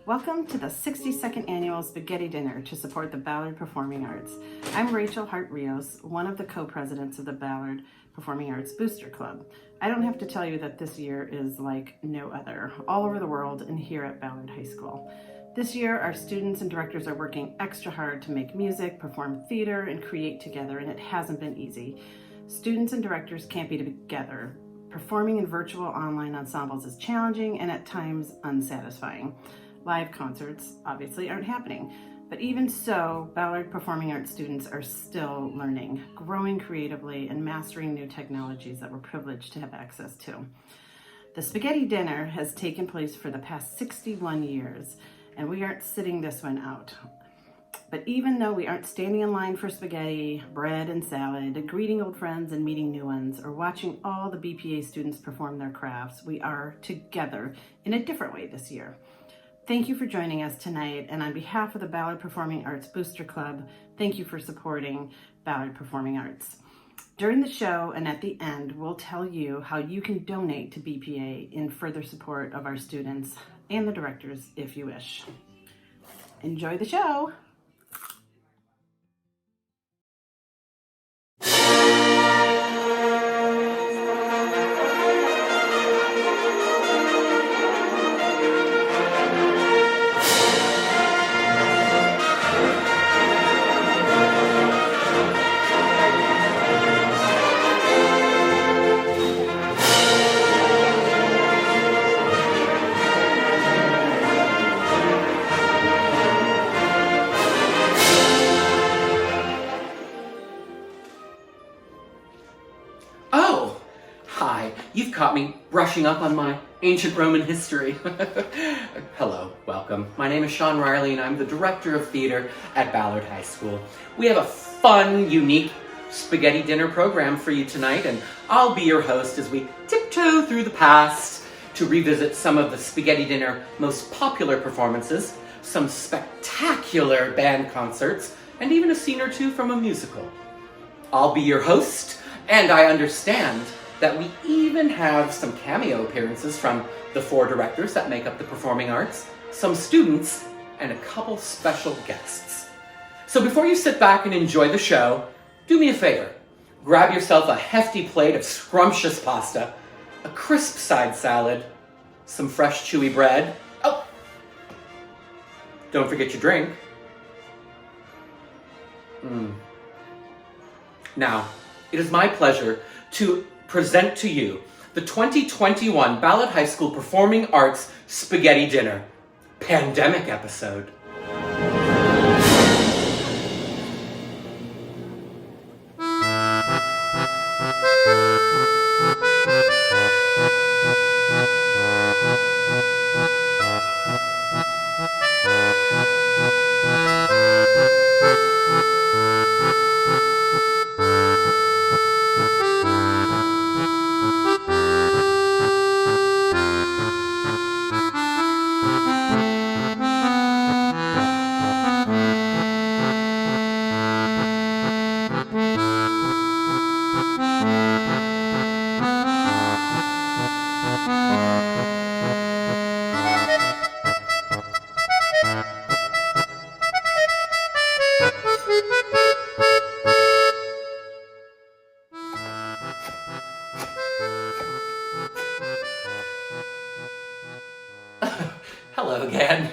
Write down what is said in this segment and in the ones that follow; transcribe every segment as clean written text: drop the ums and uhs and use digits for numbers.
Welcome to the 62nd Annual Spaghetti Dinner to support the Ballard Performing Arts. I'm Rachel Hart-Rios, one of the co-presidents of the Ballard Performing Arts Booster Club. I don't have to tell you that this year is like no other, all over the world and here at Ballard High School. This year, our students and directors are working extra hard to make music, perform theater, and create together, and it hasn't been easy. Students and directors can't be together. Performing in virtual online ensembles is challenging and at times unsatisfying. Live concerts obviously aren't happening, but even so, Ballard Performing Arts students are still learning, growing creatively, and mastering new technologies that we're privileged to have access to. The Spaghetti Dinner has taken place for the past 61 years, and we aren't sitting this one out. But even though we aren't standing in line for spaghetti, bread, and salad, greeting old friends and meeting new ones, or watching all the BPA students perform their crafts, we are together in a different way this year. Thank you for joining us tonight, and on behalf of the Ballard Performing Arts Booster Club, thank you for supporting Ballard Performing Arts. During the show and at the end, we'll tell you how you can donate to BPA in further support of our students and the directors if you wish. Enjoy the show! You've caught me brushing up on my ancient Roman history. Hello, welcome. My name is Sean Riley and I'm the director of theater at Ballard High School. We have a fun, unique spaghetti dinner program for you tonight, and I'll be your host as we tiptoe through the past to revisit some of the spaghetti dinner most popular performances, some spectacular band concerts, and even a scene or two from a musical. I'll be your host, and I understand that we even have some cameo appearances from the 4 directors that make up the performing arts, some students, and a couple special guests. So before you sit back and enjoy the show, do me a favor. Grab yourself a hefty plate of scrumptious pasta, a crisp side salad, some fresh chewy bread. Oh, don't forget your drink. Now, it is my pleasure to present to you the 2021 Ballard High School Performing Arts Spaghetti Dinner Pandemic episode. Hello again.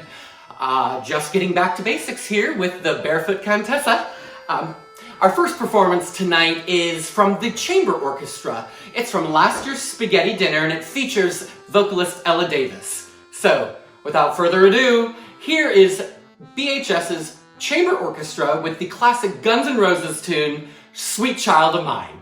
Just getting back to basics here with the Barefoot Contessa. Our first performance tonight is from the Chamber Orchestra. It's from last year's Spaghetti Dinner and it features vocalist Ella Davis. So, without further ado, here is BHS's Chamber Orchestra with the classic Guns N' Roses tune, Sweet Child of Mine.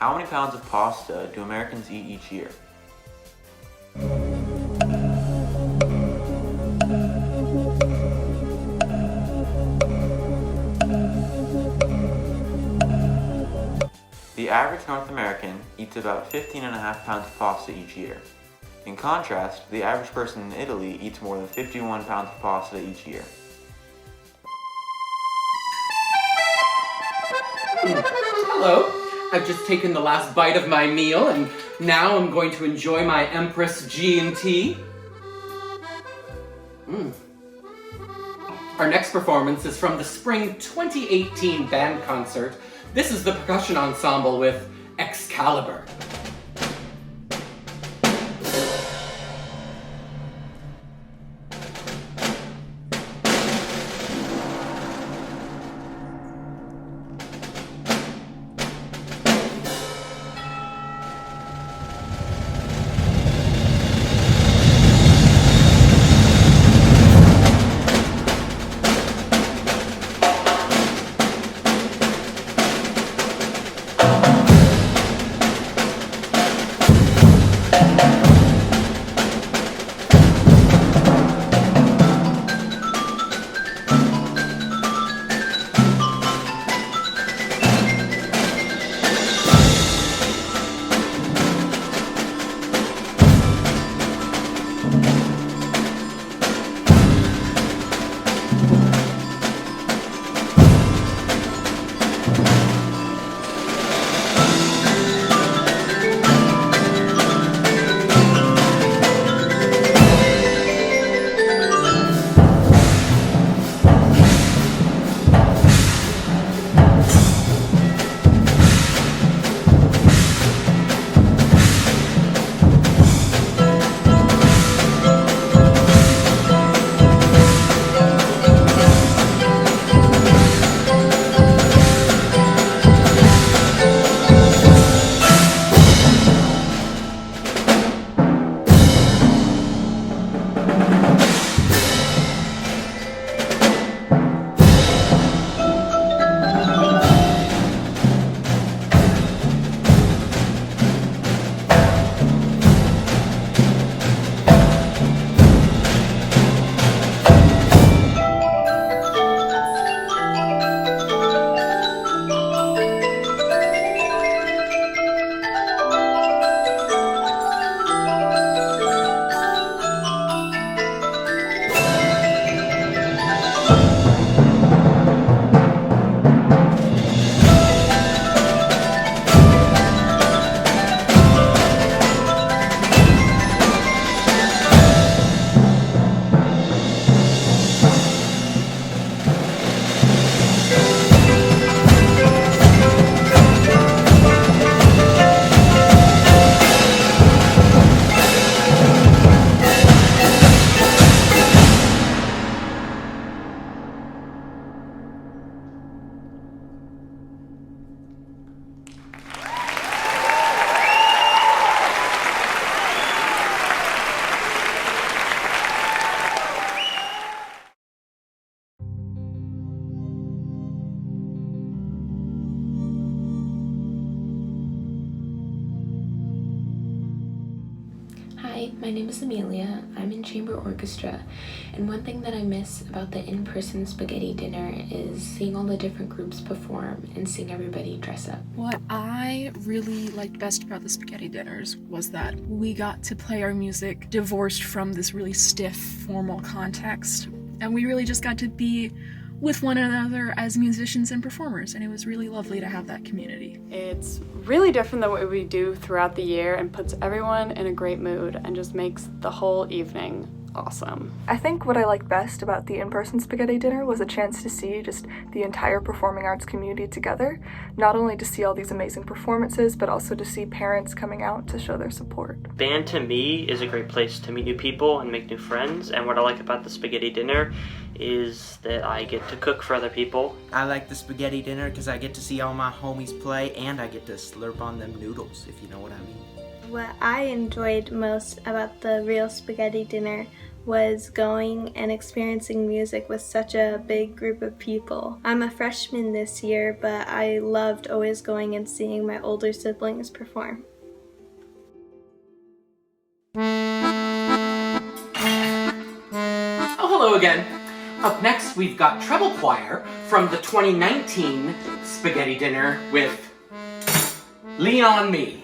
How many pounds of pasta do Americans eat each year? The average North American eats about 15.5 pounds of pasta each year. In contrast, the average person in Italy eats more than 51 pounds of pasta each year. Hello. I've just taken the last bite of my meal and now I'm going to enjoy my Empress G&T. Our next performance is from the Spring 2018 band concert. This is the percussion ensemble with Excalibur. Hi, my name is Amelia. I'm in chamber orchestra, and one thing that I miss about the in-person spaghetti dinner is seeing all the different groups perform and seeing everybody dress up. What I really liked best about the spaghetti dinners was that we got to play our music divorced from this really stiff, formal context, and we really just got to be with one another as musicians and performers, and it was really lovely to have that community. It's really different than what we do throughout the year and puts everyone in a great mood and just makes the whole evening awesome. I think what I liked best about the in-person spaghetti dinner was a chance to see just the entire performing arts community together, not only to see all these amazing performances, but also to see parents coming out to show their support. Band to me is a great place to meet new people and make new friends, and what I like about the spaghetti dinner is that I get to cook for other people. I like the spaghetti dinner because I get to see all my homies play and I get to slurp on them noodles, if you know what I mean. What I enjoyed most about the real spaghetti dinner was going and experiencing music with such a big group of people. I'm a freshman this year, but I loved always going and seeing my older siblings perform. Oh, hello again. Up next, we've got Treble Choir from the 2019 Spaghetti Dinner with Lean on Me.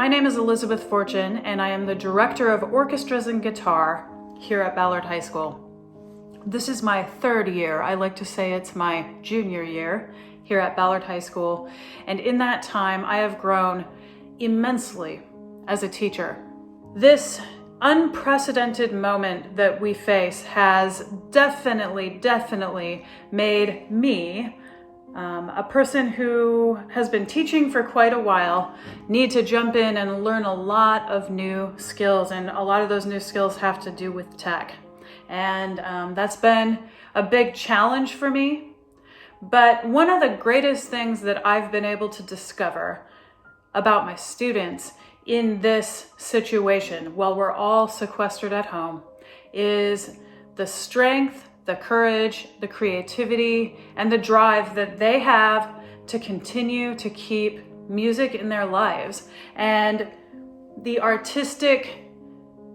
My name is Elizabeth Fortune, and I am the Director of Orchestras and Guitar here at Ballard High School. This is my third year. I like to say it's my junior year here at Ballard High School. And in that time, I have grown immensely as a teacher. This unprecedented moment that we face has definitely made me a person who has been teaching for quite a while, need to jump in and learn a lot of new skills, and a lot of those new skills have to do with tech. And that's been a big challenge for me. But one of the greatest things that I've been able to discover about my students in this situation, while we're all sequestered at home, is the strength, the courage, the creativity, and the drive that they have to continue to keep music in their lives, and the artistic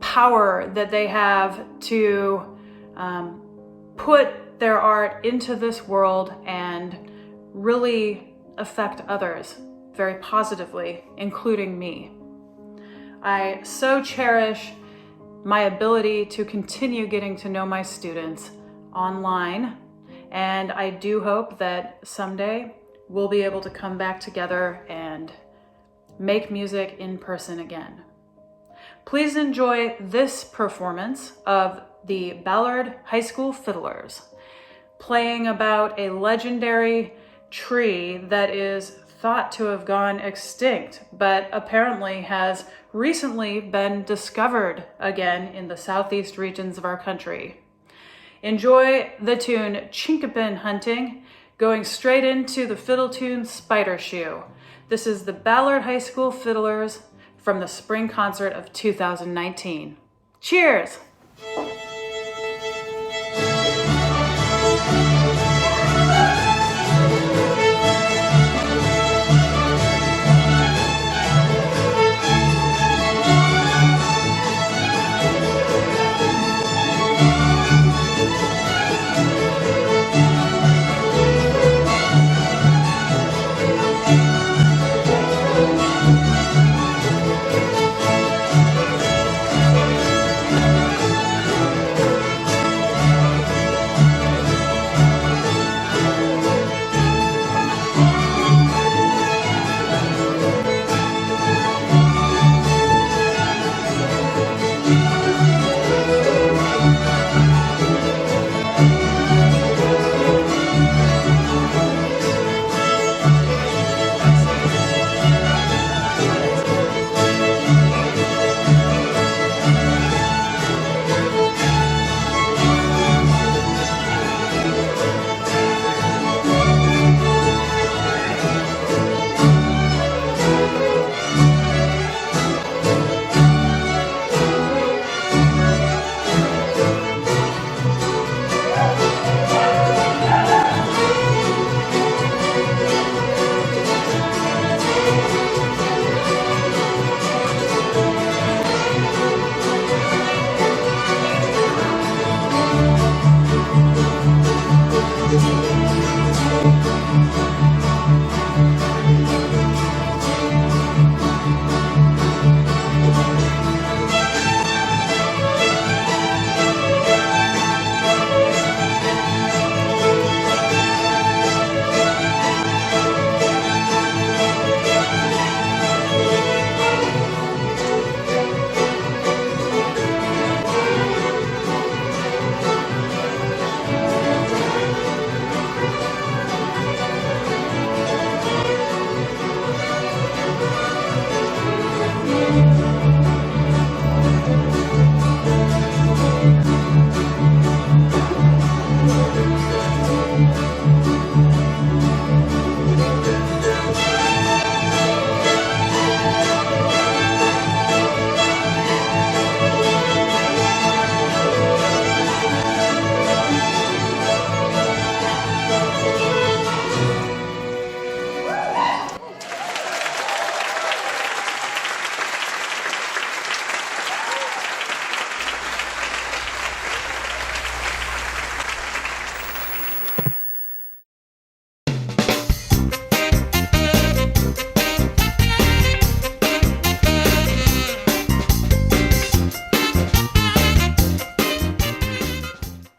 power that they have to put their art into this world and really affect others very positively, including me. I so cherish my ability to continue getting to know my students online, and I do hope that someday we'll be able to come back together and make music in person again. Please enjoy this performance of the Ballard High School Fiddlers, playing about a legendary tree that is thought to have gone extinct, but apparently has recently been discovered again in the southeast regions of our country. Enjoy the tune Chinkapin Hunting, going straight into the fiddle tune Spider Shoe. This is the Ballard High School Fiddlers from the spring concert of 2019. Cheers!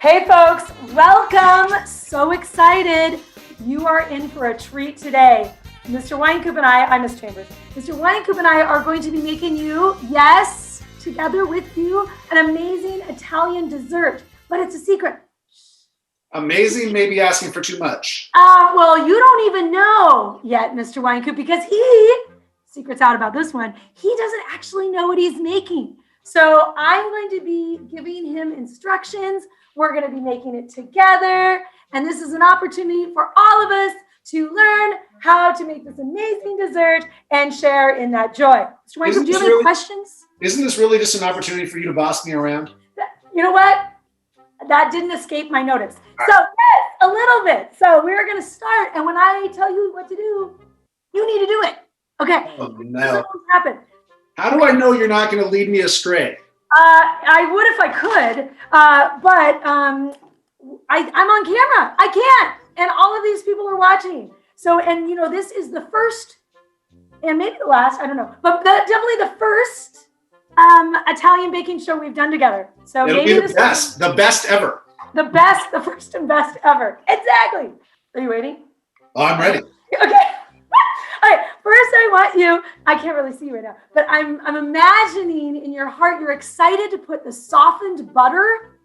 Hey folks, welcome. So excited. You are in for a treat today. Mr. Weinkoop and I'm Miss Chambers. Mr. Weinkoop and I are going to be making you, yes, together with you, an amazing Italian dessert, but it's a secret. Amazing, maybe asking for too much. Well, you don't even know yet, Mr. Weinkoop, because secret's out about this one, he doesn't actually know what he's making. So I'm going to be giving him instructions. We're going to be making it together. And this is an opportunity for all of us to learn how to make this amazing dessert and share in that joy. Mr. Weinkoop, do you have any questions? Isn't this really just an opportunity for you to boss me around? You know what? That didn't escape my notice. So yes, a little bit. So we're going to start. And when I tell you what to do, you need to do it. Okay. Oh, no. Happen. How do I know you're not going to lead me astray? I would if I could, but I'm on camera. I can't. And all of these people are watching. So, and you know, this is the first and maybe the last, I don't know, but definitely the first Italian baking show we've done together. So it'll maybe be the best ever. The first and best ever. Exactly. Are you waiting? Oh, I'm ready. Okay. All right, first I want you, I can't really see you right now, but I'm imagining in your heart, you're excited to put the softened butter,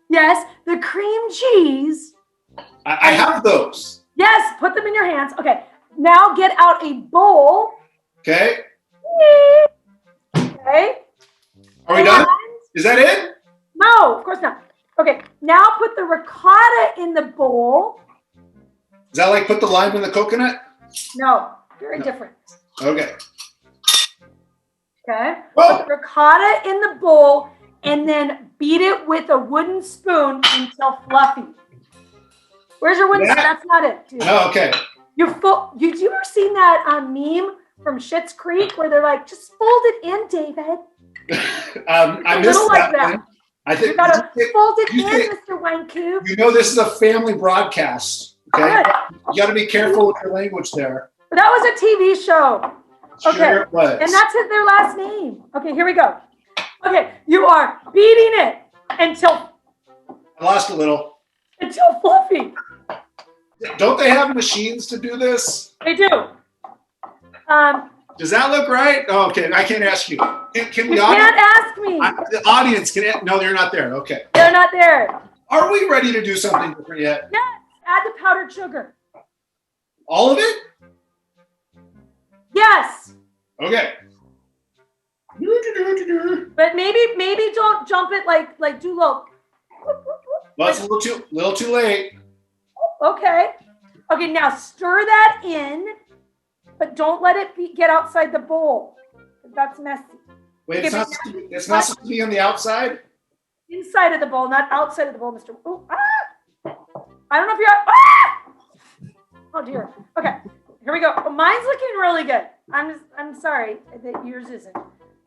yes, the cream cheese. I have those. Yes, put them in your hands. Okay, now get out a bowl. Okay. Okay. Are we done? Is that it? No, of course not. Okay, now put the ricotta in the bowl. Is that like put the lime in the coconut? No. Very different. Okay. Okay. Put the ricotta in the bowl and then beat it with a wooden spoon until fluffy. Where's your wooden spoon? That's not it, dude. Oh, okay. You ever seen that meme from Schitt's Creek where they're like, just fold it in, David? I missed that one. I think you gotta fold it in, Mr. Weinkoop. You know this is a family broadcast. Okay. You got to be careful with your language there. That was a TV show. Okay. Sure it was. And that's their last name. Okay, here we go. Okay, you are beating it until... I lost a little. Until fluffy. Don't they have machines to do this? They do. Does that look right? Oh, okay, I can't ask you. Can we? You can't ask me. The audience can. No, they're not there. Okay. They're not there. Are we ready to do something different yet? Yes. Add the powdered sugar. All of it? Yes. Okay. But maybe don't jump it like do little. Well, it's a little too late. Okay. Okay, now stir that in, but don't let it get outside the bowl. That's messy. Wait, it's not supposed to be on the outside? Inside of the bowl, not outside of the bowl, Mr. Ooh, I don't know if you're Oh dear. Okay. Here we go. Oh, mine's looking really good. I'm sorry that yours isn't.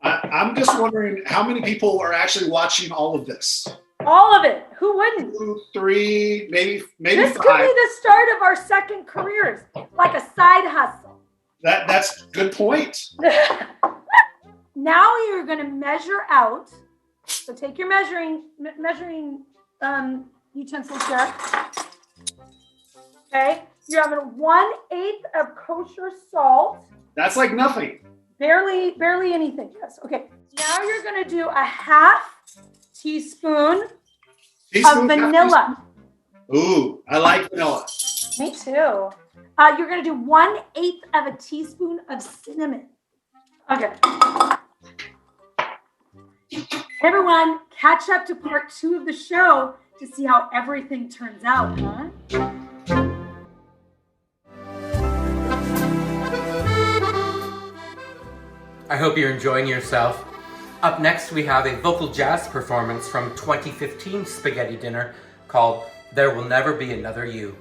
I'm just wondering how many people are actually watching all of this. All of it. Who wouldn't? 2, 3, maybe this 5. Could be the start of our second careers, like a side hustle. That's a good point. Now you're going to measure out. So take your measuring utensils here. Okay. You're having 1/8 of kosher salt. That's like nothing. Barely anything. Yes. Okay. Now you're going to do a 1/2 teaspoon of vanilla. Ooh, I like vanilla. Me too. You're going to do 1/8 of a teaspoon of cinnamon. Okay. Everyone, catch up to part 2 of the show to see how everything turns out, huh? I hope you're enjoying yourself. Up next, we have a vocal jazz performance from 2015 Spaghetti Dinner called There Will Never Be Another You.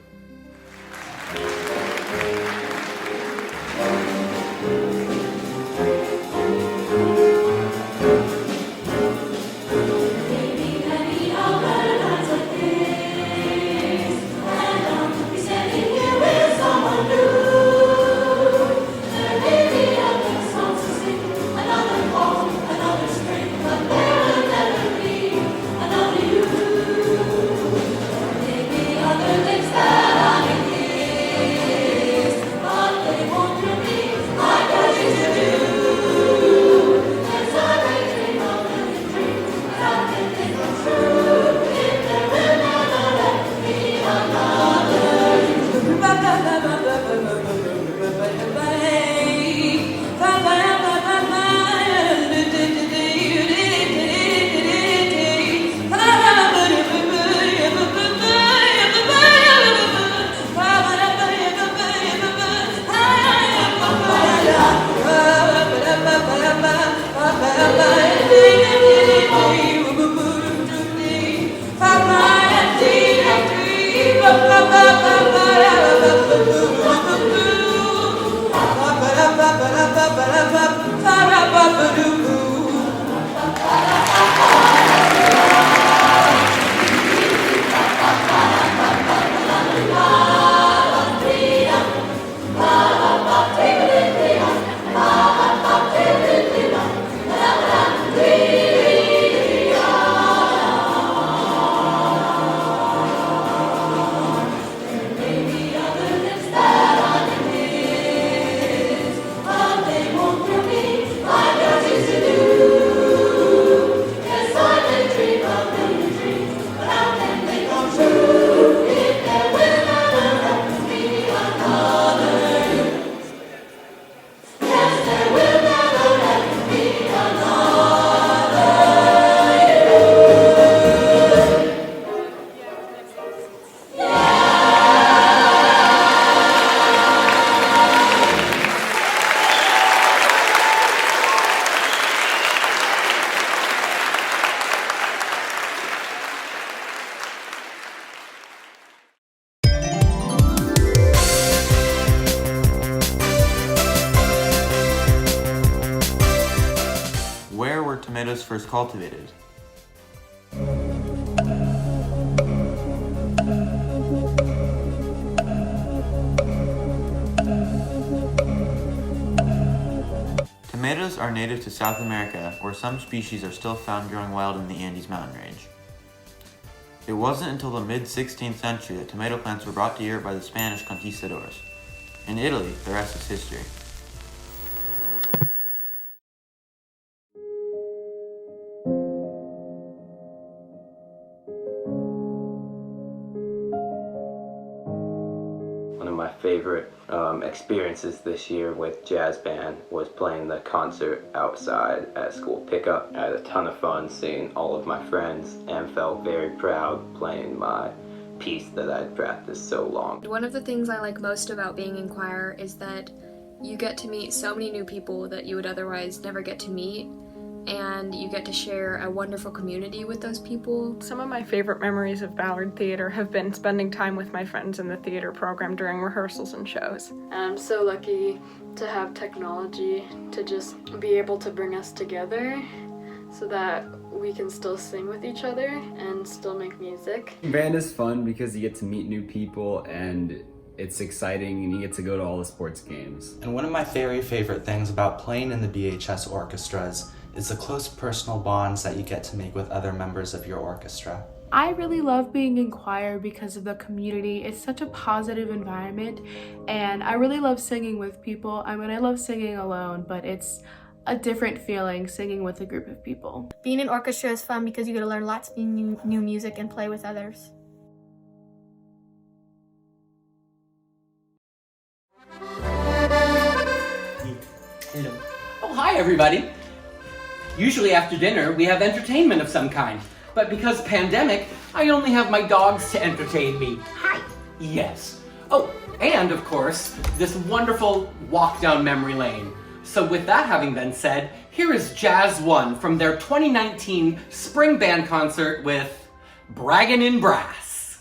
Where were tomatoes first cultivated? Tomatoes are native to South America, where some species are still found growing wild in the Andes mountain range. It wasn't until the mid-16th century that tomato plants were brought to Europe by the Spanish conquistadors. In Italy, the rest is history. One of my favorite experiences this year with jazz band was playing the concert outside at school pickup. I had a ton of fun seeing all of my friends and felt very proud playing my piece that I'd practiced so long. One of the things I like most about being in choir is that you get to meet so many new people that you would otherwise never get to meet, and you get to share a wonderful community with those people. Some of my favorite memories of Ballard Theater have been spending time with my friends in the theater program during rehearsals and shows. And I'm so lucky to have technology to just be able to bring us together so that we can still sing with each other and still make music. Band is fun because you get to meet new people and it's exciting and you get to go to all the sports games. And one of my very favorite things about playing in the BHS orchestras is the close personal bonds that you get to make with other members of your orchestra. I really love being in choir because of the community. It's such a positive environment, and I really love singing with people. I mean, I love singing alone, but it's a different feeling singing with a group of people. Being in orchestra is fun because you get to learn lots of new music and play with others. Hello. Oh, hi everybody. Usually after dinner, we have entertainment of some kind. But because pandemic, I only have my dogs to entertain me. Hi. Yes. Oh, and of course, this wonderful walk down memory lane. So with that having been said, here is Jazz 1 from their 2019 Spring Band concert with Braggin' in Brass.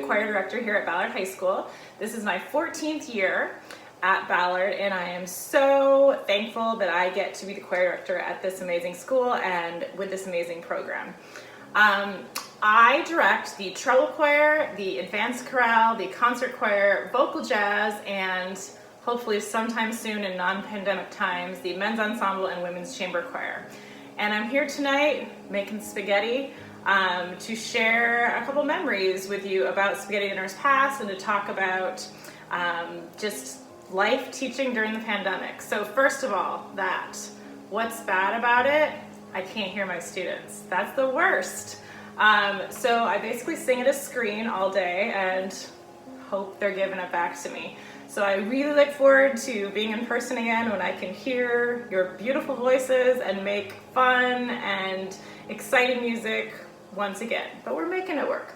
choir director here at Ballard High School. This is my 14th year at Ballard, and I am so thankful that I get to be the choir director at this amazing school and with this amazing program. I direct the treble choir, the advanced chorale, the concert choir, vocal jazz, and hopefully sometime soon in non-pandemic times, the men's ensemble and women's chamber choir. And I'm here tonight making spaghetti to share a couple memories with you about spaghetti dinners past and to talk about just life teaching during the pandemic. So first of all, what's bad about it? I can't hear my students. That's the worst. So I basically sing at a screen all day and hope they're giving it back to me. So I really look forward to being in person again when I can hear your beautiful voices and make fun and exciting music once again. But we're making it work.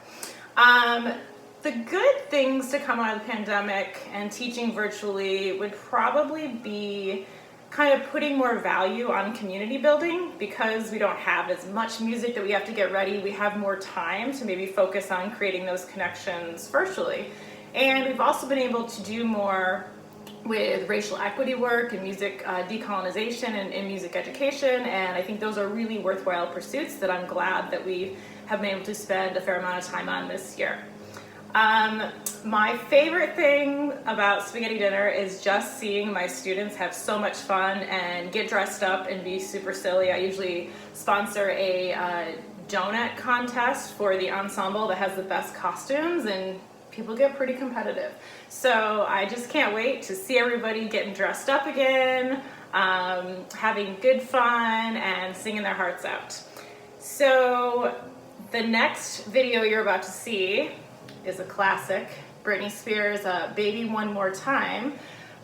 The good things to come out of the pandemic and teaching virtually would probably be kind of putting more value on community building, because we don't have as much music that we have to get ready. We have more time to maybe focus on creating those connections virtually. And we've also been able to do more with racial equity work and music decolonization and music education, and I think those are really worthwhile pursuits that I'm glad that we have been able to spend a fair amount of time on this year. My favorite thing about spaghetti dinner is just seeing my students have so much fun and get dressed up and be super silly. I usually sponsor a donut contest for the ensemble that has the best costumes, and people get pretty competitive. So I just can't wait to see everybody getting dressed up again, having good fun, and singing their hearts out. So the next video you're about to see is a classic, Britney Spears' Baby One More Time,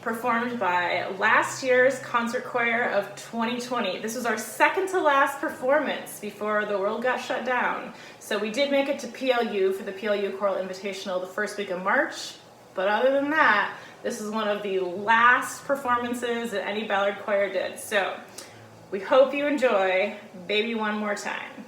performed by last year's concert choir of 2020. This was our second to last performance before the world got shut down. So we did make it to PLU for the PLU Choral Invitational the first week of March, but other than that, this is one of the last performances that any Ballard choir did. So we hope you enjoy Baby One More Time.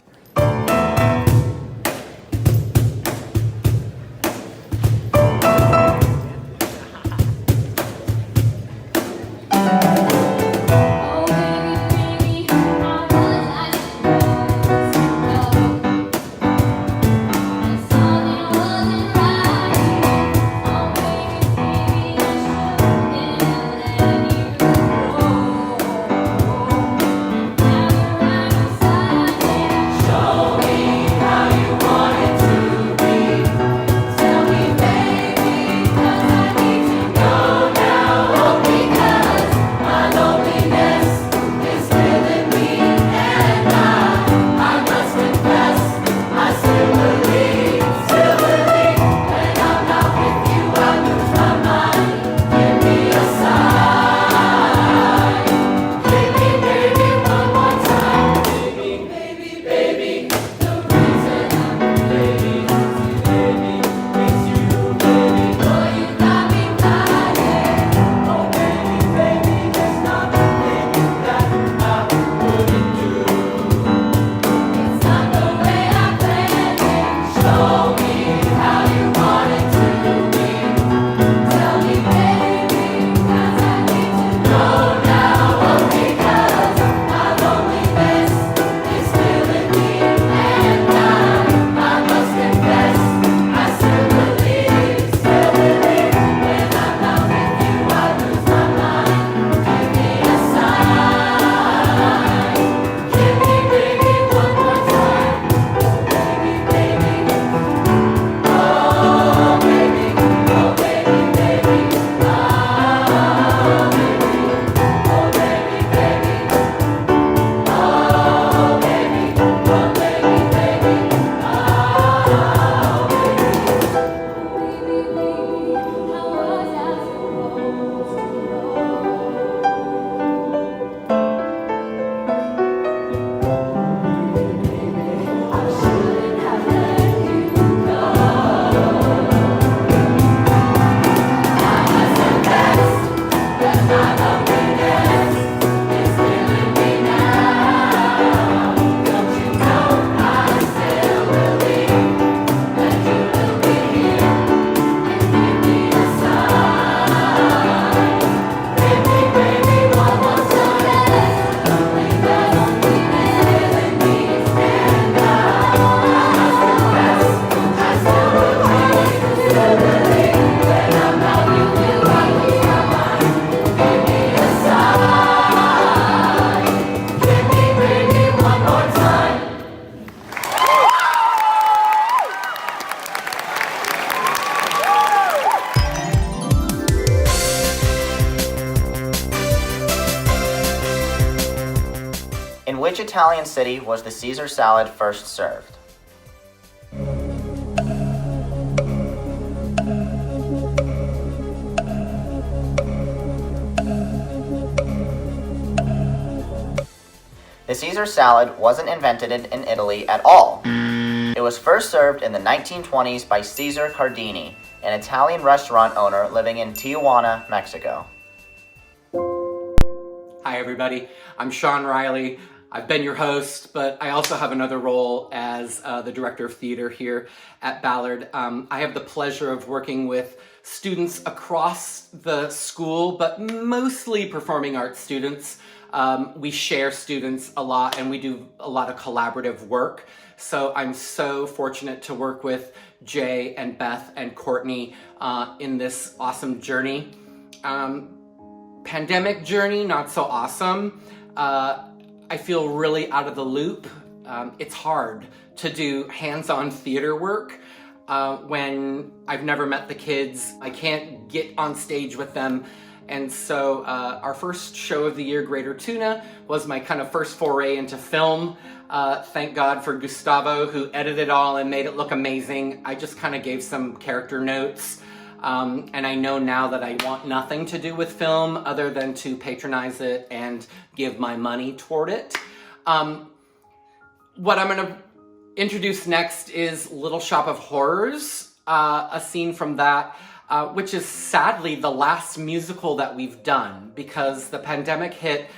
In which Italian city was the Caesar salad first served? The Caesar salad wasn't invented in Italy at all. It was first served in the 1920s by Cesar Cardini, an Italian restaurant owner living in Tijuana, Mexico. Hi everybody, I'm Sean Riley. I've been your host, but I also have another role as the director of theater here at Ballard. I have the pleasure of working with students across the school, but mostly performing arts students. We share students a lot and we do a lot of collaborative work. So I'm so fortunate to work with Jay and Beth and Courtney in this awesome journey. Pandemic journey, not so awesome. I feel really out of the loop. It's hard to do hands-on theater work when I've never met the kids. I can't get on stage with them. And so our first show of the year, Greater Tuna, was my kind of first foray into film. Thank God for Gustavo, who edited it all and made it look amazing. I just kind of gave some character notes. And I know now that I want nothing to do with film other than to patronize it and give my money toward it. What I'm gonna introduce next is Little Shop of Horrors, a scene from that, which is sadly the last musical that we've done because the pandemic hit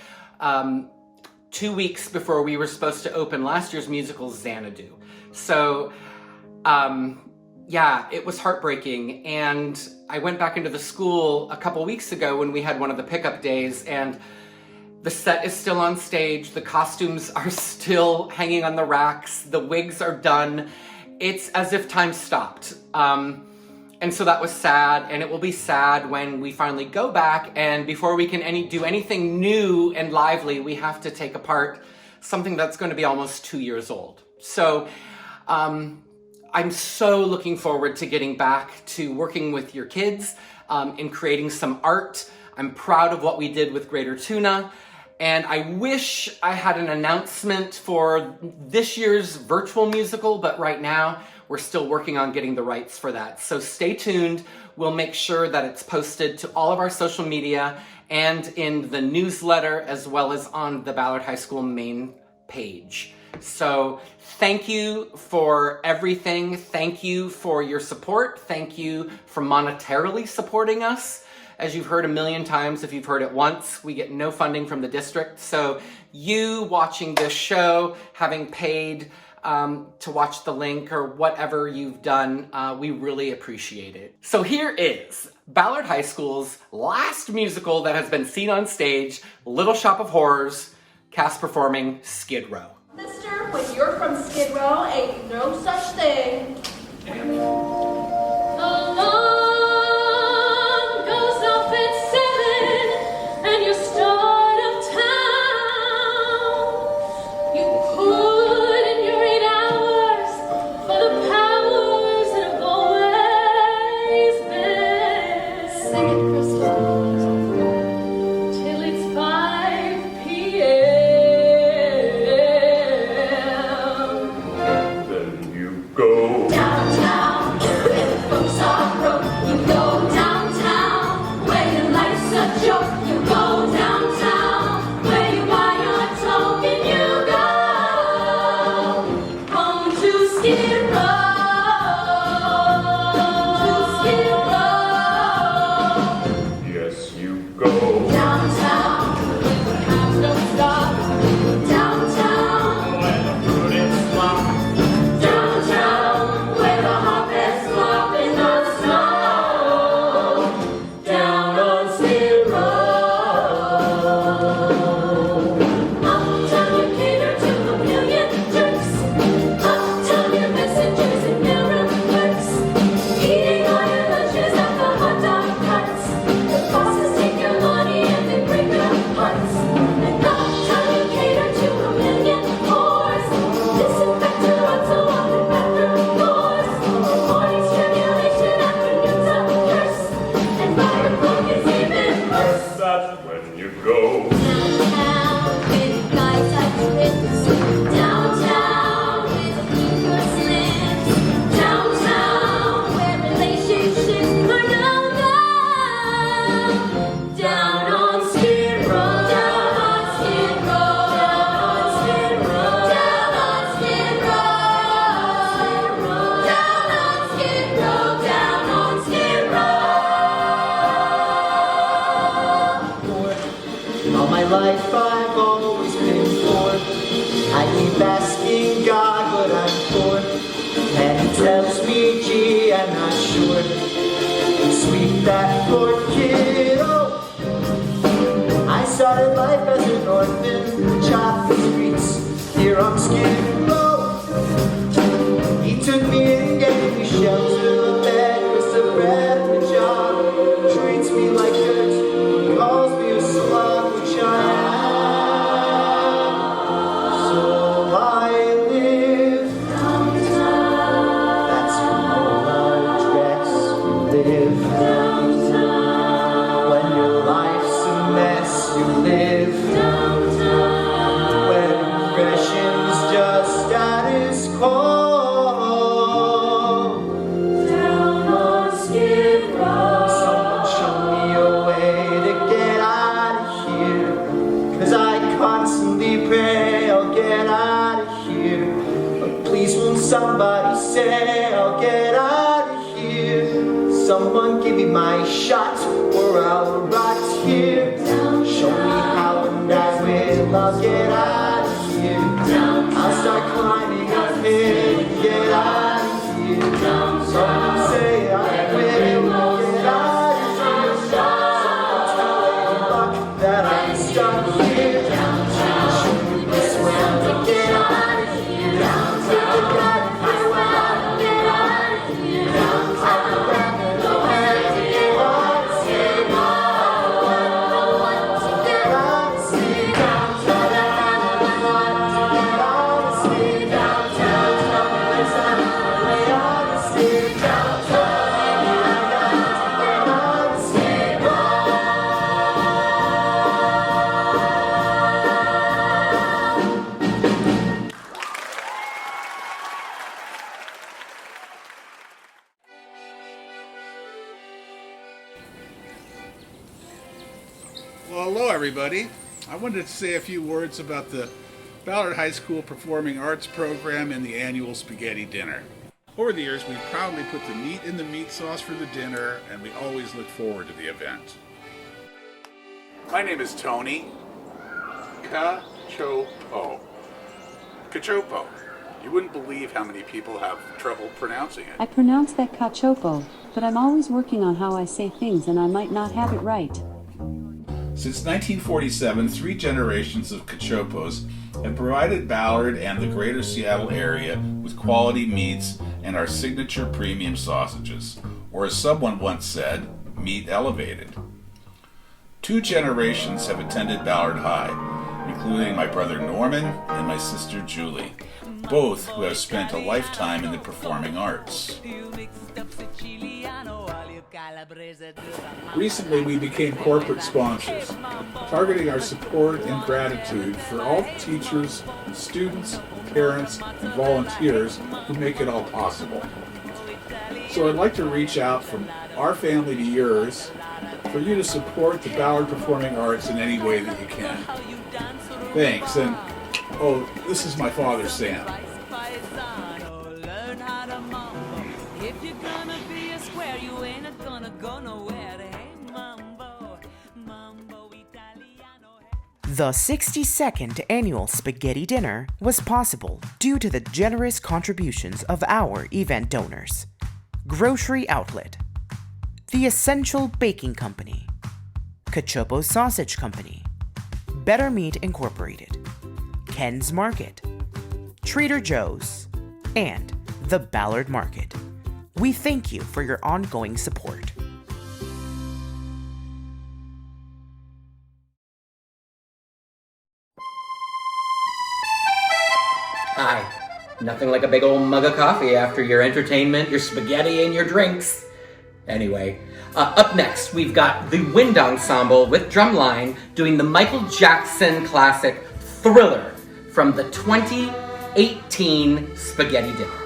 2 weeks before we were supposed to open last year's musical, Xanadu. So, yeah, it was heartbreaking, and I went back into the school a couple weeks ago when we had one of the pickup days, and the set is still on stage, the costumes are still hanging on the racks, the wigs are done. It's as if time stopped. And so that was sad, and it will be sad when we finally go back, and before we can do anything new and lively, we have to take apart something that's going to be almost 2 years old. So, I'm so looking forward to getting back to working with your kids in creating some art. I'm proud of what we did with Greater Tuna, and I wish I had an announcement for this year's virtual musical, but right now we're still working on getting the rights for that. So stay tuned. We'll make sure that it's posted to all of our social media and in the newsletter as well as on the Ballard High School main page. So thank you for everything. Thank you for your support. Thank you for monetarily supporting us. As you've heard a million times, if you've heard it once, we get no funding from the district. So you watching this show, having paid to watch the link or whatever you've done, we really appreciate it. So here is Ballard High School's last musical that has been seen on stage, Little Shop of Horrors, cast performing Skid Row. Mister, when you're from Skid Row, ain't no such thing. Alarm goes off at 7 and you start uptown. You put in your 8 hours for the powers that have always been. Singing Christmas till it's 5 p.m. Go downtown, where the folks are broke. You go downtown, where your life's a joke. You go downtown, where you buy your token. You go home to Skid Row. Yes, you go Downtown, where the house don't stop. Downtown, where the food is flop. Downtown, where the hot-beds flop in the snow. Down on Skid Row. Uptown, you cater to a million jerks. Uptown, your messengers and mailroom clerks. Eating all your lunches at the hot dog carts. The bosses take your money and they break your hearts. And uptown, you cater to a million whores. Disinfectant runs along the bathroom floors. Morning's tribulation, afternoons a curse. And 5 o'clock is even worse. That's when you go Downtown, with guys at All my life I've always been poor. I keep asking God what I'm for, and He tells me, gee, I'm not sure. Sweep that poor kid, oh. I started life as an orphan, chopped the streets here on Skid Row. He took me in, gave me shelter, a bed, crust of bread, and a job. Treats me like dirt, calls me a slob, which I am. So I live downtown. That's your home address. Live downtown. When your life's a mess, you live downtown. When impression's just status quo. Somebody say I'll get out of here. Someone give me my shot or I'll rot here. Show me how and I will. I'll get out of here. I'll start climbing up here and get out of here. Someone say I will get out of here. Someone tell Lady Luck that I'm stuck here. Show me this way to get out of here. Well, hello everybody. I wanted to say a few words about the Ballard High School Performing Arts Program and the annual Spaghetti Dinner. Over the years, we've proudly put the meat in the meat sauce for the dinner, and we always look forward to the event. My name is Tony Cachopo. Cachopo. You wouldn't believe how many people have trouble pronouncing it. I pronounce that cachopo, but I'm always working on how I say things and I might not have it right. Since 1947, 3 generations of Cachopos have provided Ballard and the greater Seattle area with quality meats and our signature premium sausages, or as someone once said, meat elevated. 2 generations have attended Ballard High, including my brother Norman and my sister Julie, both who have spent a lifetime in the performing arts. Recently, we became corporate sponsors, targeting our support and gratitude for all the teachers, students, parents, and volunteers who make it all possible. So I'd like to reach out from our family to yours for you to support the Ballard Performing Arts in any way that you can. Thanks, and oh, this is my father, Sam. The 62nd annual Spaghetti Dinner was possible due to the generous contributions of our event donors. Grocery Outlet, The Essential Baking Company, Cachopo Sausage Company, Better Meat Incorporated, Ken's Market, Trader Joe's, and the Ballard Market. We thank you for your ongoing support. Hi. Nothing like a big old mug of coffee after your entertainment, your spaghetti, and your drinks. Anyway, up next, we've got the Wind Ensemble with Drumline doing the Michael Jackson classic Thriller from the 2018 Spaghetti Dinner.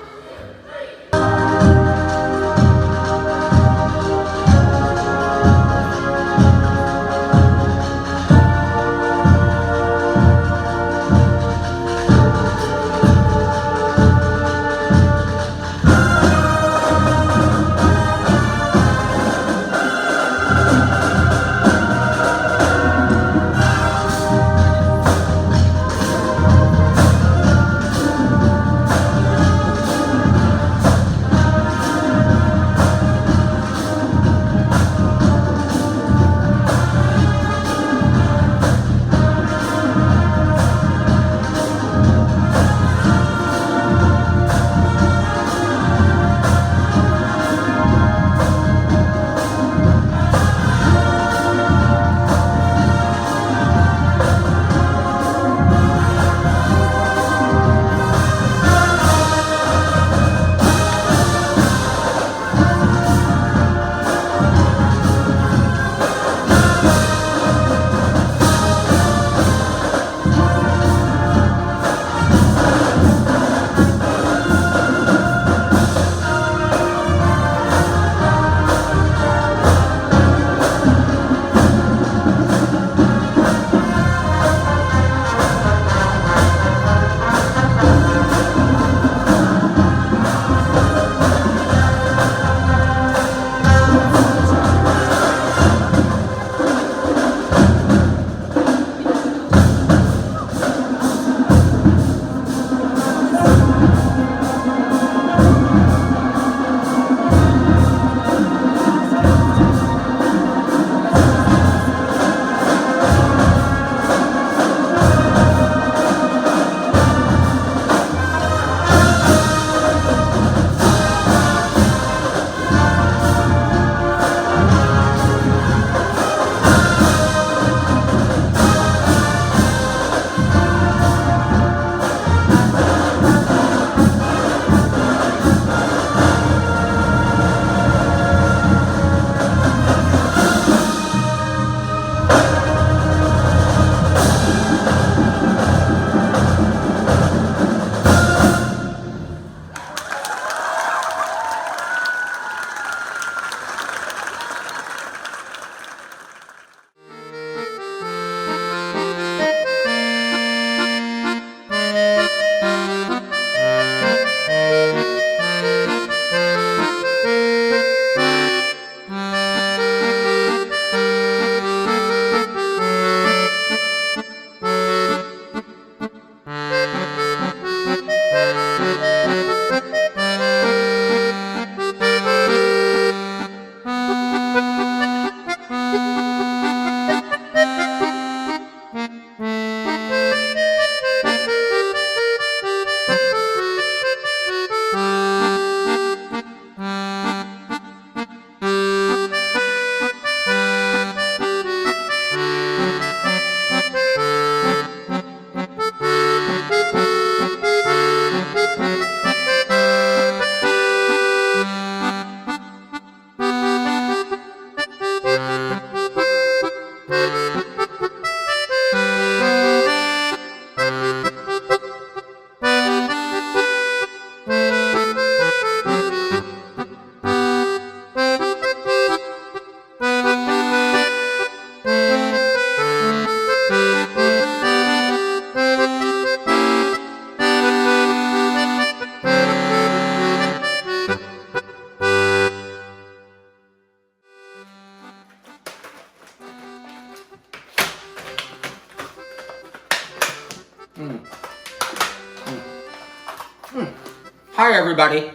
Hi, everybody.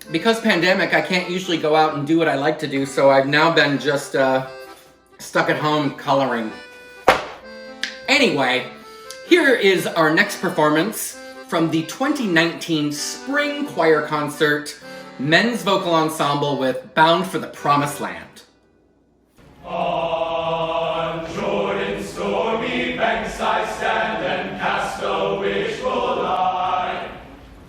Because pandemic, I can't usually go out and do what I like to do, so I've now been just stuck at home coloring. Anyway, here is our next performance from the 2019 Spring Choir Concert, Men's Vocal Ensemble with Bound for the Promised Land. On Jordan's stormy banks I stand and cast a wishful eye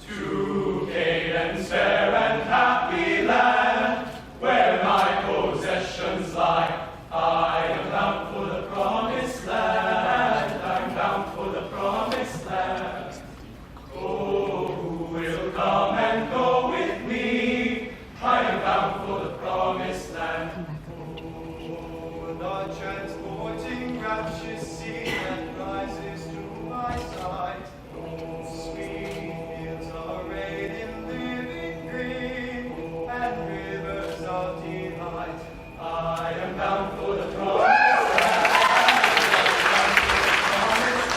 to Canaan's fair and happy land, where my possessions lie. I am bound for the promised land. I'm bound for the promised land. Oh, who will come and go with me? I am bound for the promised land. The transporting rapture sea that rises to my sight. Sweet fields arrayed in living green, and rivers of delight. I am bound for the promised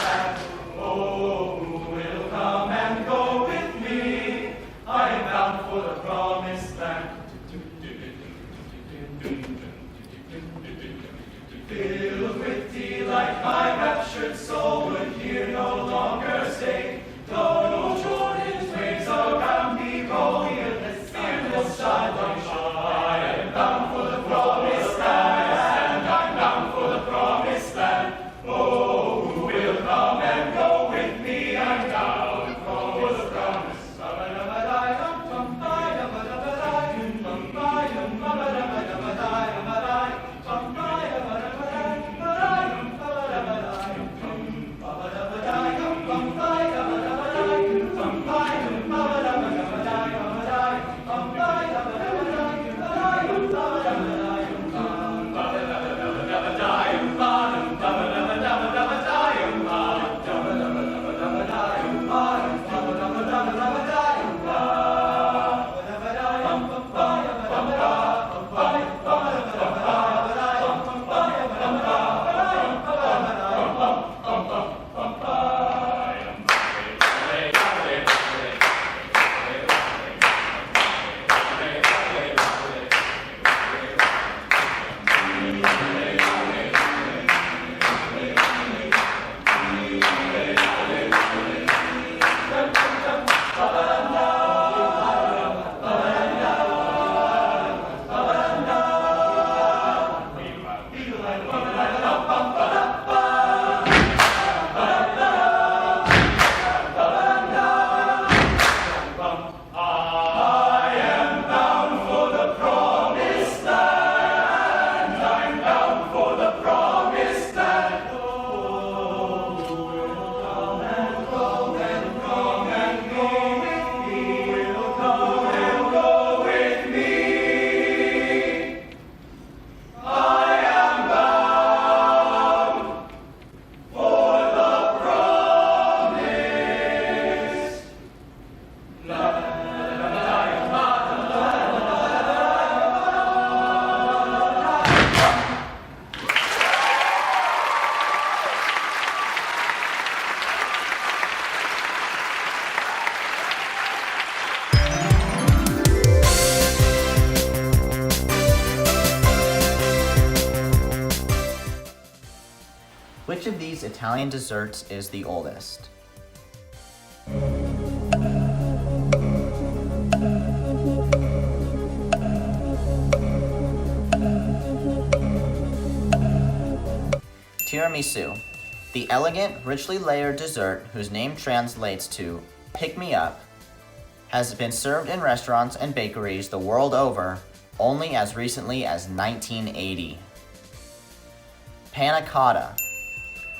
land. Oh, who will come and go with me? I am bound for the promised land. Filled with delight, my raptured soul would here no longer stay. Though Jordan's waves around me roll, fearless shine like shore. I am bound for the promised land. I'm bound for the promised land. Oh, who will come and go with me? I'm bound for the promised land. Which of these Italian desserts is the oldest? Tiramisu, the elegant, richly layered dessert whose name translates to pick me up, has been served in restaurants and bakeries the world over only as recently as 1980. Panna cotta,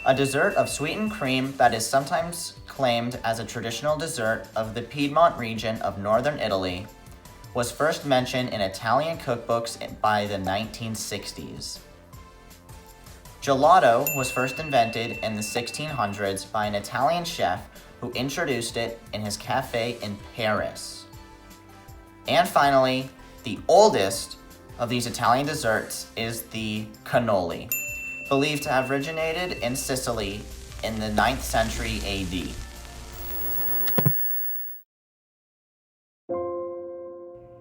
a dessert of sweetened cream that is sometimes claimed as a traditional dessert of the Piedmont region of northern Italy, was first mentioned in Italian cookbooks by the 1960s. Gelato was first invented in the 1600s by an Italian chef who introduced it in his cafe in Paris. And finally, the oldest of these Italian desserts is the cannoli, believed to have originated in Sicily in the 9th century AD.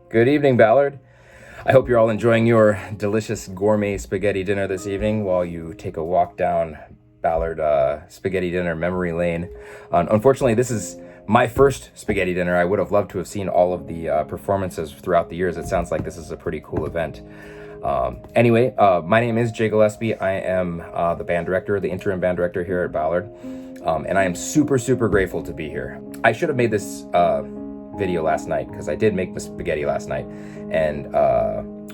Good evening, Ballard. I hope you're all enjoying your delicious gourmet spaghetti dinner this evening while you take a walk down Ballard spaghetti dinner memory lane. Unfortunately, this is my first spaghetti dinner. I would have loved to have seen all of the performances throughout the years. It sounds like this is a pretty cool event. Anyway, my name is Jay Gillespie. I am the band director, the interim band director here at Ballard. And I am super, super grateful to be here. I should have made this video last night because I did make the spaghetti last night. And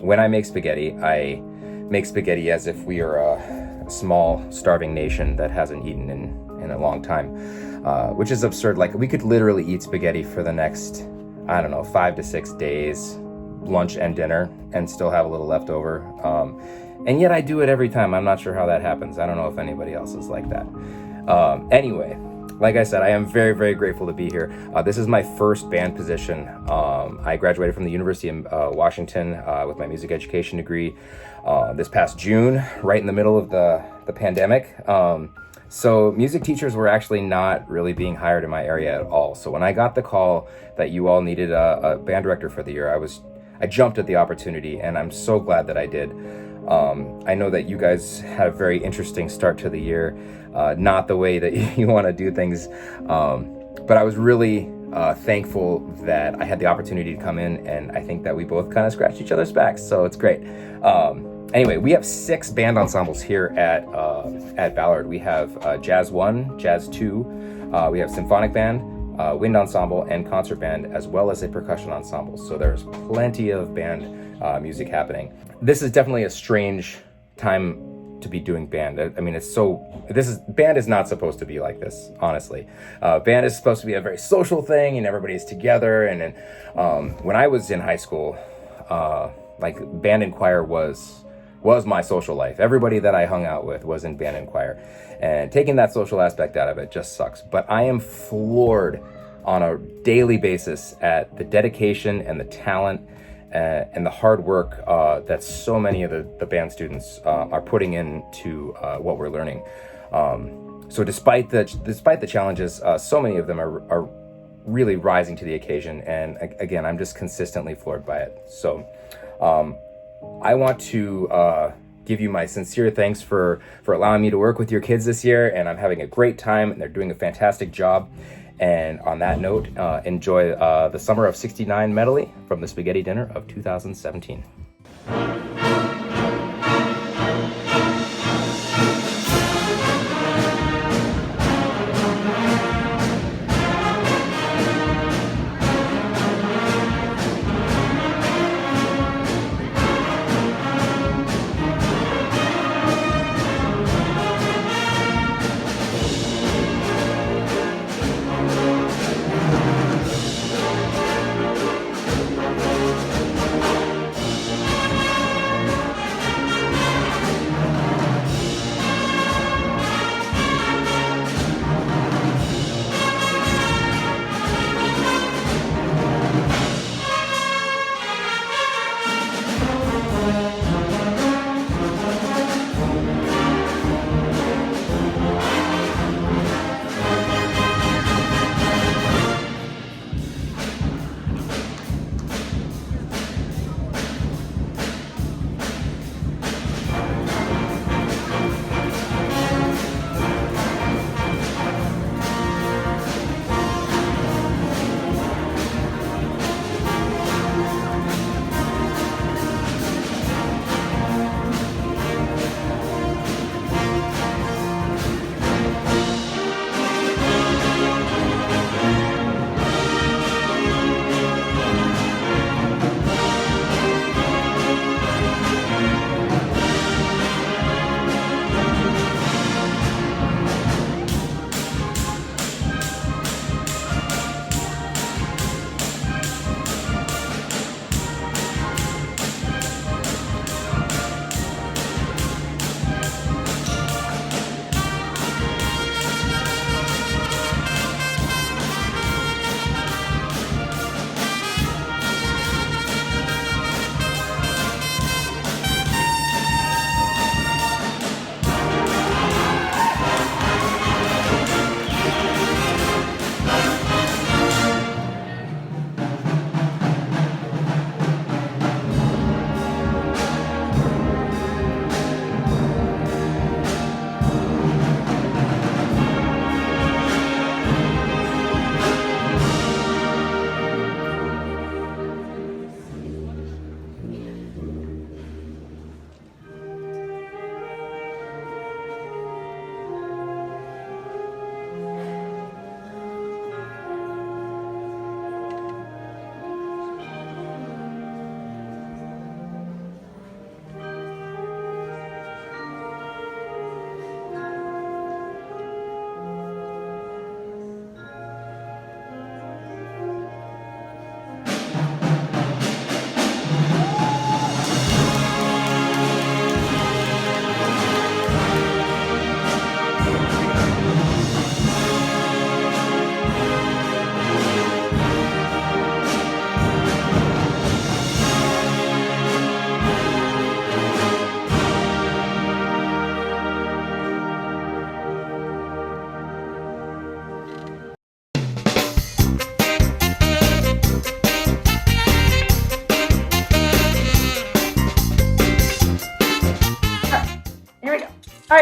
when I make spaghetti as if we are a small, starving nation that hasn't eaten in a long time, which is absurd. Like, we could literally eat spaghetti for the next, 5 to 6 days, lunch and dinner, and still have a little left over. And yet I do it every time. I'm not sure how that happens. I don't know if anybody else is like that. Anyway, like I said, I am very, very grateful to be here. This is my first band position. I graduated from the University of Washington with my music education degree this past June, right in the middle of the pandemic. So music teachers were actually not really being hired in my area at all. So when I got the call that you all needed a band director for the year, I jumped at the opportunity, and I'm so glad that I did. I know that you guys had a very interesting start to the year, not the way that you want to do things, but I was really thankful that I had the opportunity to come in, and I think that we both kind of scratched each other's backs, so it's great. Anyway, we have 6 band ensembles here at Ballard. We have Jazz 1, Jazz 2, we have Symphonic Band, Wind Ensemble, and Concert Band, as well as a percussion ensemble. So there's plenty of band music happening. This is definitely a strange time to be doing band. I mean, band is not supposed to be like this, honestly. Band is supposed to be a very social thing, and everybody's together. And then when I was in high school, band and choir was my social life. Everybody that I hung out with was in band and choir. And taking that social aspect out of it just sucks. But I am floored on a daily basis at the dedication and the talent and the hard work that so many of the band students are putting into what we're learning. So despite the challenges, so many of them are really rising to the occasion. And again, I'm just consistently floored by it. So I want to give you my sincere thanks for allowing me to work with your kids this year, and I'm having a great time, and they're doing a fantastic job. And on that note, enjoy the Summer of '69 medley from the Spaghetti Dinner of 2017.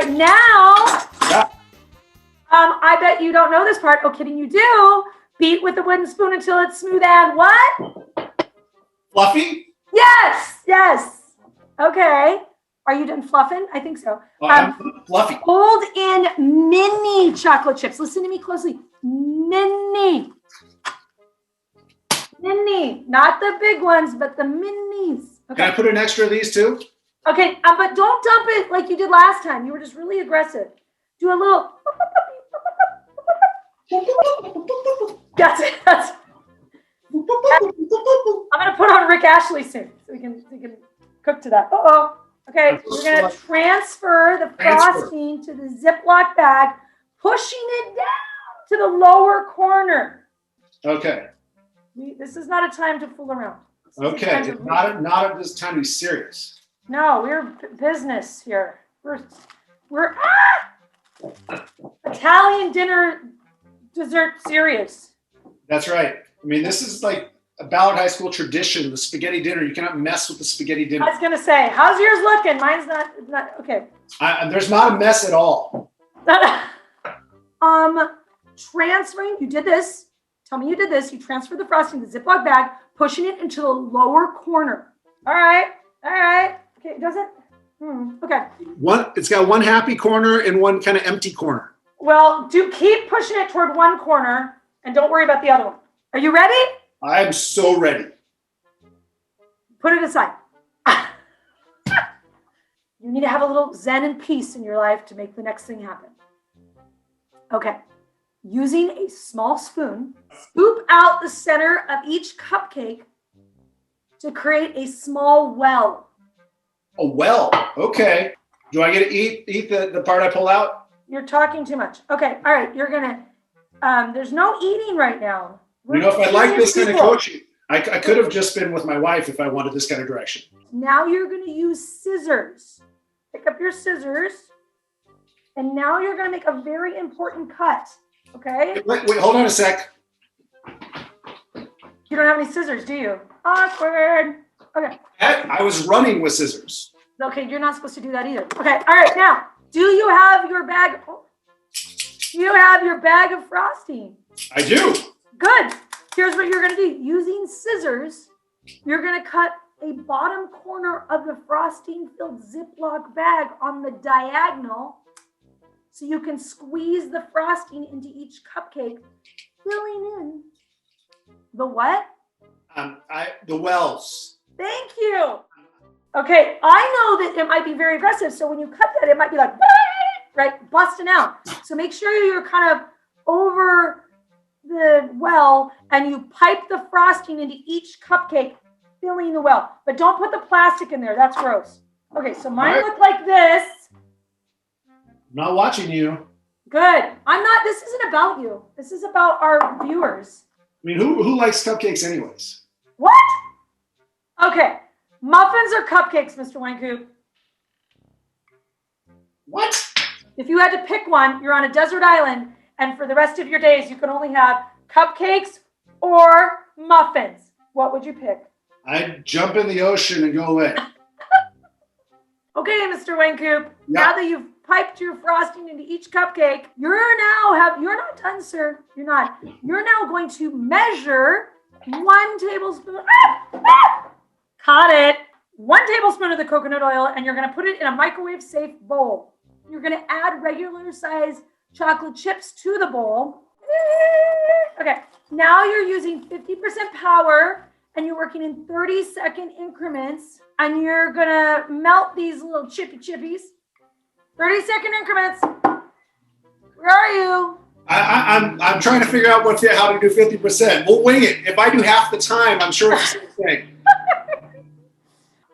right, now, I bet you don't know this part. Oh, kidding, you do. Beat with the wooden spoon until it's smooth and what? Fluffy? Yes, yes. Okay. Are you done fluffing? I think so. I'm fluffy. Hold in mini chocolate chips. Listen to me closely. Mini. Mini. Not the big ones, but the minis. Okay. Can I put an extra of these too? Okay, but don't dump it like you did last time. You were just really aggressive. Do a little. That's it. That's. I'm gonna put on Rick Ashley soon, so we can cook to that. Okay, we're gonna transfer the frosting to the Ziploc bag, pushing it down to the lower corner. Okay. This is not a time to fool around. Okay. It's not this time to be serious. No, we're business here. We're Italian dinner dessert serious. That's right. I mean, this is like a Ballard High School tradition, the spaghetti dinner. You cannot mess with the spaghetti dinner. I was gonna say, how's yours looking? Mine's not okay. There's not a mess at all. Transferring, you did this. Tell me you did this. You transferred the frosting to the Ziploc bag, pushing it into the lower corner. All right. Okay, does it? Okay. It's got one happy corner and one kind of empty corner. Well, keep pushing it toward one corner and don't worry about the other one. Are you ready? I am so ready. Put it aside. You need to have a little zen and peace in your life to make the next thing happen. Okay. Using a small spoon, scoop out the center of each cupcake to create a small well. A well. Okay. Do I get to eat the part I pull out? You're talking too much. Okay. All right. You're gonna. There's no eating right now. If I like this kind of coaching, I could have just been with my wife if I wanted this kind of direction. Now you're gonna use scissors. Pick up your scissors, and now you're gonna make a very important cut. Okay. Wait. Hold on a sec. You don't have any scissors, do you? Awkward. Okay. I was running with scissors. Okay, you're not supposed to do that either. Okay, all right, now, do you have your bag? Do you have your bag of frosting? I do. Good. Here's what you're gonna do. Using scissors, you're gonna cut a bottom corner of the frosting-filled Ziploc bag on the diagonal so you can squeeze the frosting into each cupcake, filling in the what? The wells. Thank you. Okay, I know that it might be very aggressive, so when you cut that, it might be like, right, busting out. So make sure you're kind of over the well and you pipe the frosting into each cupcake, filling the well. But don't put the plastic in there, that's gross. Okay, so mine look like this. I'm not watching you. Good. This isn't about you. This is about our viewers. I mean, who likes cupcakes anyways? What? Okay. Muffins or cupcakes, Mr. Weinkoop? What? If you had to pick one, you're on a desert island, and for the rest of your days, you can only have cupcakes or muffins. What would you pick? I'd jump in the ocean and go away. Okay, Mr. Weinkoop. Now that you've piped your frosting into each cupcake, you're not done, sir. You're not. You're now going to measure 1 tablespoon. Caught it. 1 tablespoon of the coconut oil, and you're going to put it in a microwave-safe bowl. You're going to add regular-sized chocolate chips to the bowl. Okay, now you're using 50% power, and you're working in 30-second increments, and you're going to melt these little chippies. 30-second increments. Where are you? I'm trying to figure out how to do 50%. We'll wing it. If I do half the time, I'm sure it's the same thing.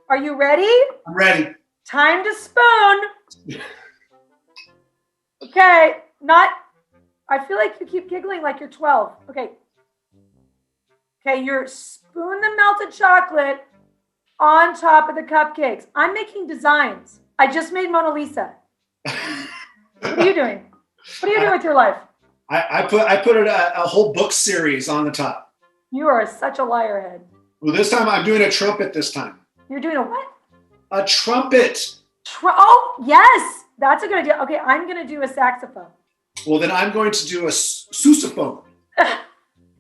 Are you ready? I'm ready. Time to spoon. Okay, I feel like you keep giggling like you're 12. Okay, you're spoon the melted chocolate on top of the cupcakes. I'm making designs. I just made Mona Lisa. What are you doing? What are you doing with your life? I put a whole book series on the top. You are such a liar head. Well, this time I'm doing a trumpet this time. You're doing a what? A trumpet. Oh, yes. That's a good idea. Okay, I'm going to do a saxophone. Well, then I'm going to do a sousaphone.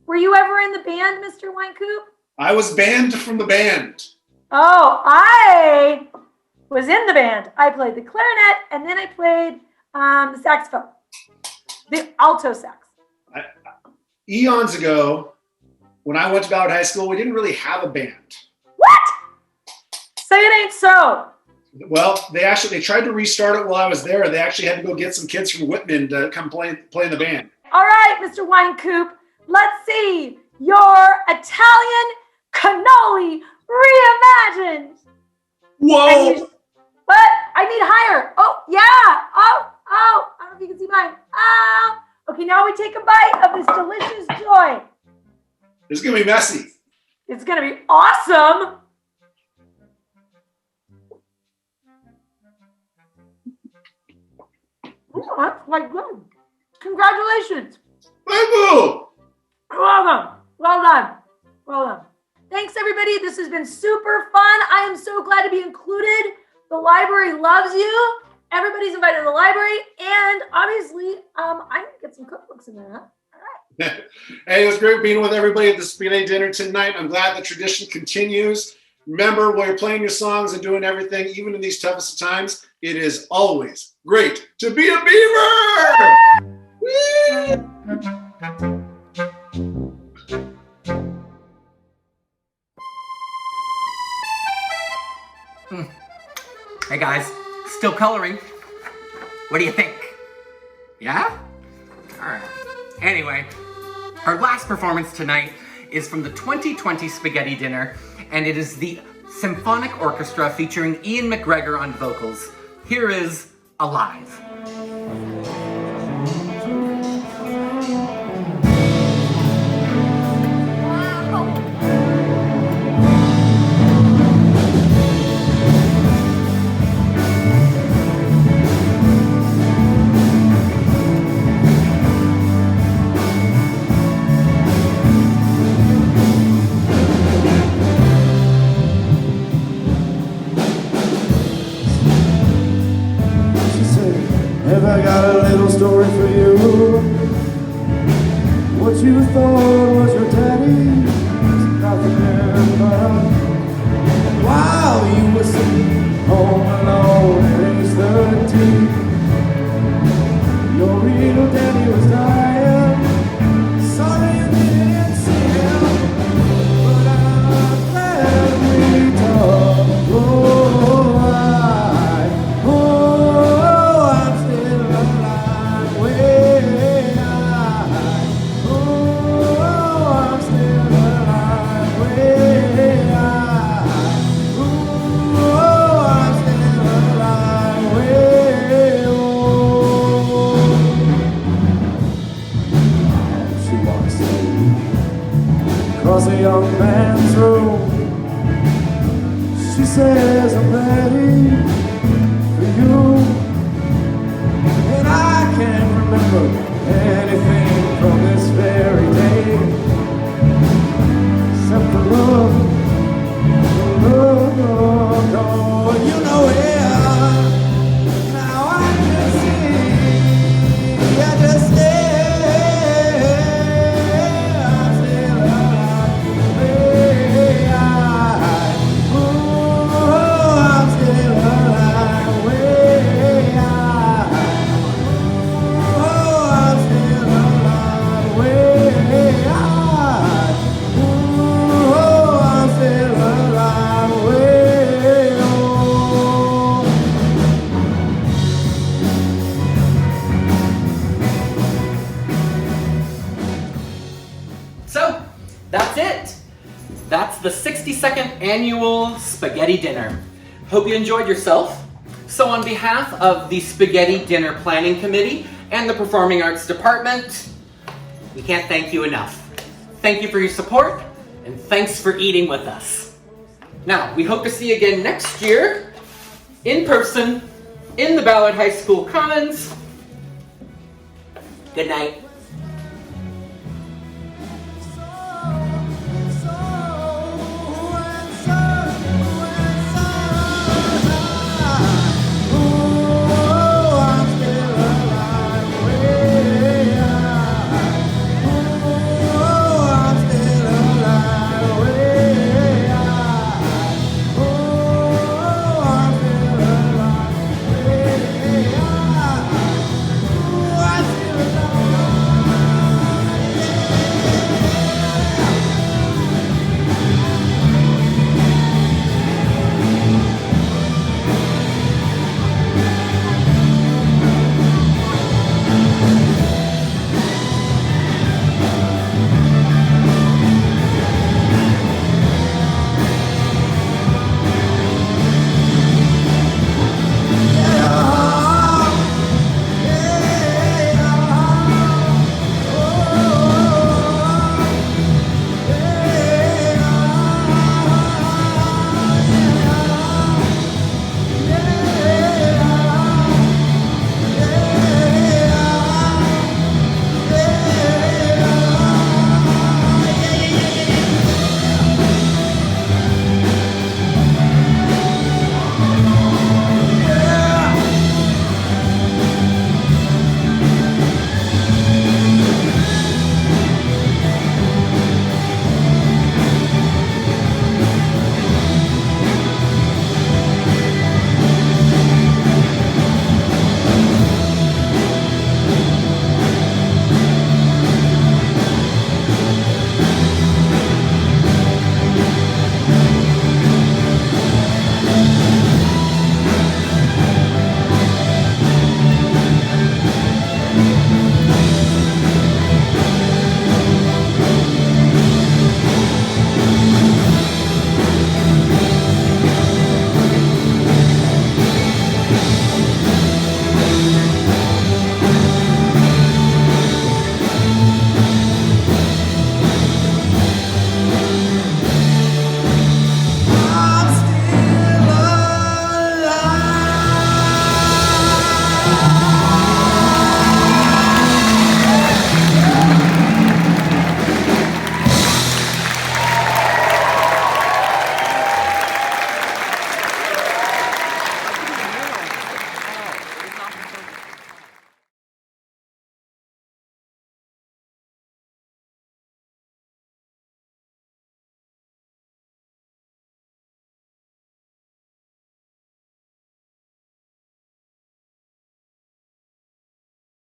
Were you ever in the band, Mr. Winecoop? I was banned from the band. Oh, I was in the band. I played the clarinet, and then I played the saxophone, the alto sax. Eons ago, when I went to Ballard High School, we didn't really have a band. What? Say it ain't so. Well, they tried to restart it while I was there. They actually had to go get some kids from Whitman to come play in the band. All right, Mr. Winecoop, let's see your Italian cannoli reimagined. Whoa! What? I need higher. Oh, yeah. Oh. I don't know if you can see mine. Oh. Okay, now we take a bite of this delicious joy. It's going to be messy. It's going to be awesome. Oh, that's quite good. Congratulations. Thank you. You're welcome. Well done. Well done. Thanks, everybody. This has been super fun. I am so glad to be included. The library loves you. Everybody's invited to the library. And obviously, I'm going to get some cookbooks in there, huh? All right. Hey, it was great being with everybody at the spaghetti dinner tonight. I'm glad the tradition continues. Remember, while you're playing your songs and doing everything, even in these toughest of times, it is always great to be a beaver! Hey guys, still coloring. What do you think? Yeah? Alright. Anyway, our last performance tonight is from the 2020 Spaghetti Dinner, and it is the Symphonic Orchestra featuring Ian McGregor on vocals. Here is Alive. I got a little story for you. What you thought was your daddy is nothing but while you were sitting home alone at age 13, your real daddy was dying. Sorry you didn't see him, but I'm glad we talked. Across a young man's room, she says, I'm ready for you. And I can't remember anything from this very day except the love, oh, you know it. Now I can see, I just stay. That's it. That's the 62nd annual Spaghetti Dinner. Hope you enjoyed yourself. So on behalf of the Spaghetti Dinner Planning Committee and the Performing Arts Department, we can't thank you enough. Thank you for your support, and thanks for eating with us. Now, we hope to see you again next year, in person, in the Ballard High School Commons. Good night.